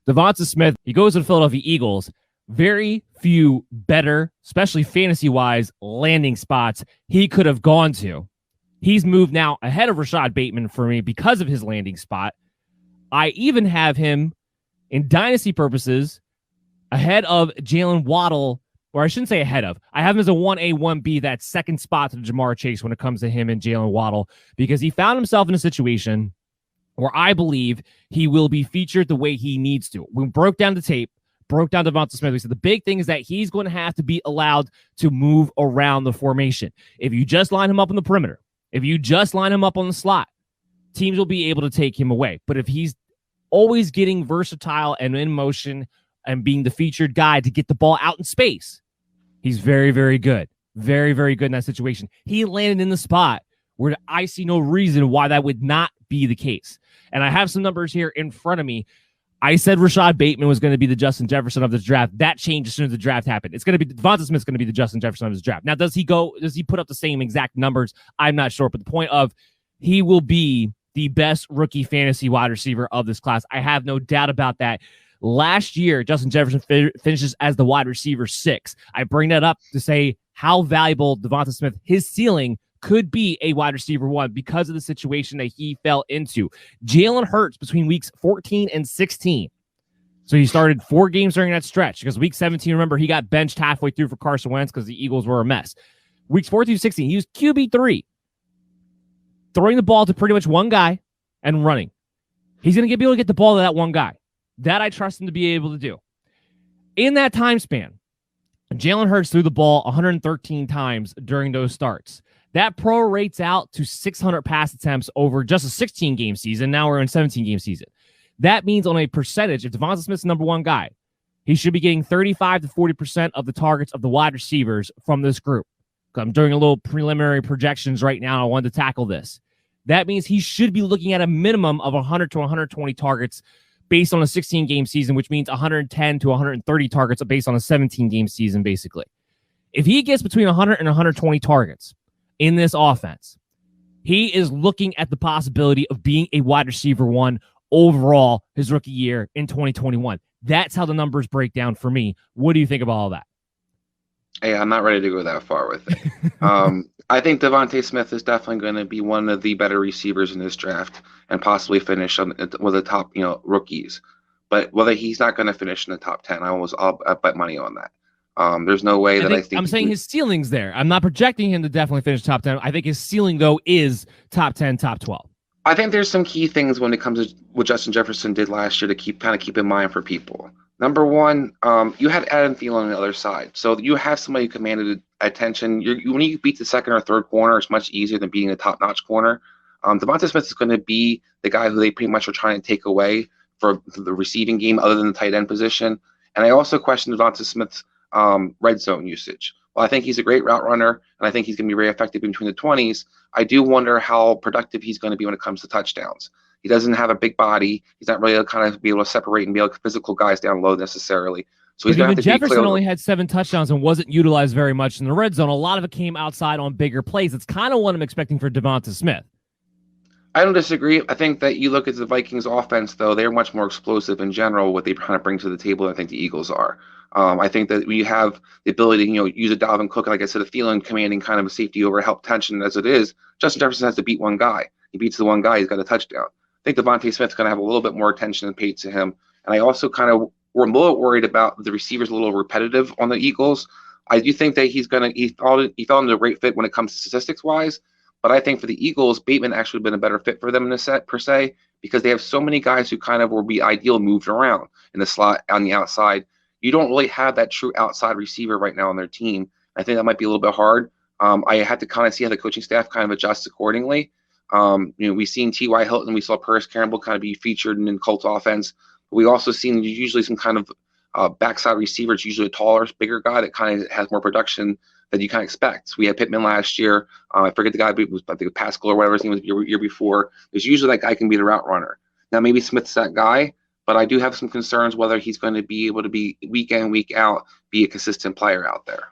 Devonta Smith, he goes to the Philadelphia Eagles. Very few better, especially fantasy-wise, landing spots he could have gone to. He's moved now ahead of Rashad Bateman for me because of his landing spot. I even have him, in dynasty purposes, ahead of Jalen Waddle, or I shouldn't say ahead of. I have him as a 1A, 1B, that second spot to Jamar Chase when it comes to him and Jalen Waddle, because he found himself in a situation where I believe he will be featured the way he needs to. We broke down the tape, broke down Devonta Smith. We said the big thing is that he's going to have to be allowed to move around the formation. If you just line him up on the perimeter, if you just line him up on the slot, teams will be able to take him away. But if he's always getting versatile and in motion and being the featured guy to get the ball out in space, he's very, very good. Very, very good in that situation. He landed in the spot where I see no reason why that would not be the case. And I have some numbers here in front of me. I said Rashad Bateman was going to be the Justin Jefferson of this draft. That changed as soon as the draft happened. It's going to be Devonta Smith's going to be the Justin Jefferson of this draft. Now, does he put up the same exact numbers? I'm not sure. But the point of he will be the best rookie fantasy wide receiver of this class. I have no doubt about that. Last year, Justin Jefferson finishes as the wide receiver 6. I bring that up to say how valuable Devonta Smith, his ceiling, could be a wide receiver 1 because of the situation that he fell into. Jalen Hurts between weeks 14 and 16. So he started 4 games during that stretch because week 17, remember, he got benched halfway through for Carson Wentz because the Eagles were a mess. Weeks 14 to 16, he was QB3, throwing the ball to pretty much one guy and running. He's going to be able to get the ball to that one guy. That I trust him to be able to do. In that time span, Jalen Hurts threw the ball 113 times during those starts. That prorates out to 600 pass attempts over just a 16-game season. Now we're in a 17-game season. That means on a percentage, if Devonta Smith's the number 1 guy, he should be getting 35 to 40% of the targets of the wide receivers from this group. I'm doing a little preliminary projections right now. I wanted to tackle this. That means he should be looking at a minimum of 100 to 120 targets based on a 16-game season, which means 110 to 130 targets based on a 17-game season, basically. If he gets between 100 and 120 targets in this offense, he is looking at the possibility of being a wide receiver 1 overall his rookie year in 2021. That's how the numbers break down for me. What do you think about all that? Hey, I'm not ready to go that far with it. I think Devonta Smith is definitely going to be one of the better receivers in this draft and possibly finish with the top, rookies. But whether he's not going to finish in the top 10, I'll bet money on that. There's no way I think I'm saying his ceiling's there. I'm not projecting him to definitely finish top 10. I think his ceiling, though, is top 10, top 12. I think there's some key things when it comes to what Justin Jefferson did last year to keep in mind for people. Number 1, you had Adam Thielen on the other side. So you have somebody who commanded attention. When you beat the second or third corner, it's much easier than beating a top-notch corner. Devonta Smith is going to be the guy who they pretty much are trying to take away for the receiving game other than the tight end position. And I also question Devonta Smith's red zone usage. Well, I think he's a great route runner, and I think he's going to be very effective between the 20s. I do wonder how productive he's going to be when it comes to touchdowns. He doesn't have a big body. He's not really kind of be able to separate and be able to physical guys down low necessarily. So he's going to have to Jefferson only had 7 touchdowns and wasn't utilized very much in the red zone. A lot of it came outside on bigger plays. It's kind of what I'm expecting for Devonta Smith. I don't disagree. I think that you look at the Vikings offense, though, they're much more explosive in general, what they kind of bring to the table than I think the Eagles are. I think that we have the ability to, use a Dalvin Cook, like I said, a Thielen commanding kind of a safety over help tension as it is. Justin Jefferson has to beat one guy. He beats the one guy, he's got a touchdown. I think Devonta Smith's going to have a little bit more attention paid to him. And I also we're a little worried about the receivers a little repetitive on the Eagles. I do think that he fell into a great fit when it comes to statistics-wise. But I think for the Eagles, Bateman actually been a better fit for them in the set, per se, because they have so many guys who kind of will be ideal moved around in the slot, on the outside. You don't really have that true outside receiver right now on their team. I think that might be a little bit hard. I had to kind of see how the coaching staff kind of adjusts accordingly. We've seen T.Y. Hilton, we saw Paris Campbell kind of be featured in Colts offense. But we also seen usually some kind of backside receiver. It's usually a taller, bigger guy that kind of has more production that you kind of expect. We had Pittman last year. I forget the guy, but it was, I think, Pascal or whatever his name was year before. There's usually that guy can be the route runner. Now, maybe Smith's that guy, but I do have some concerns whether he's going to be able to be week in, week out, be a consistent player out there.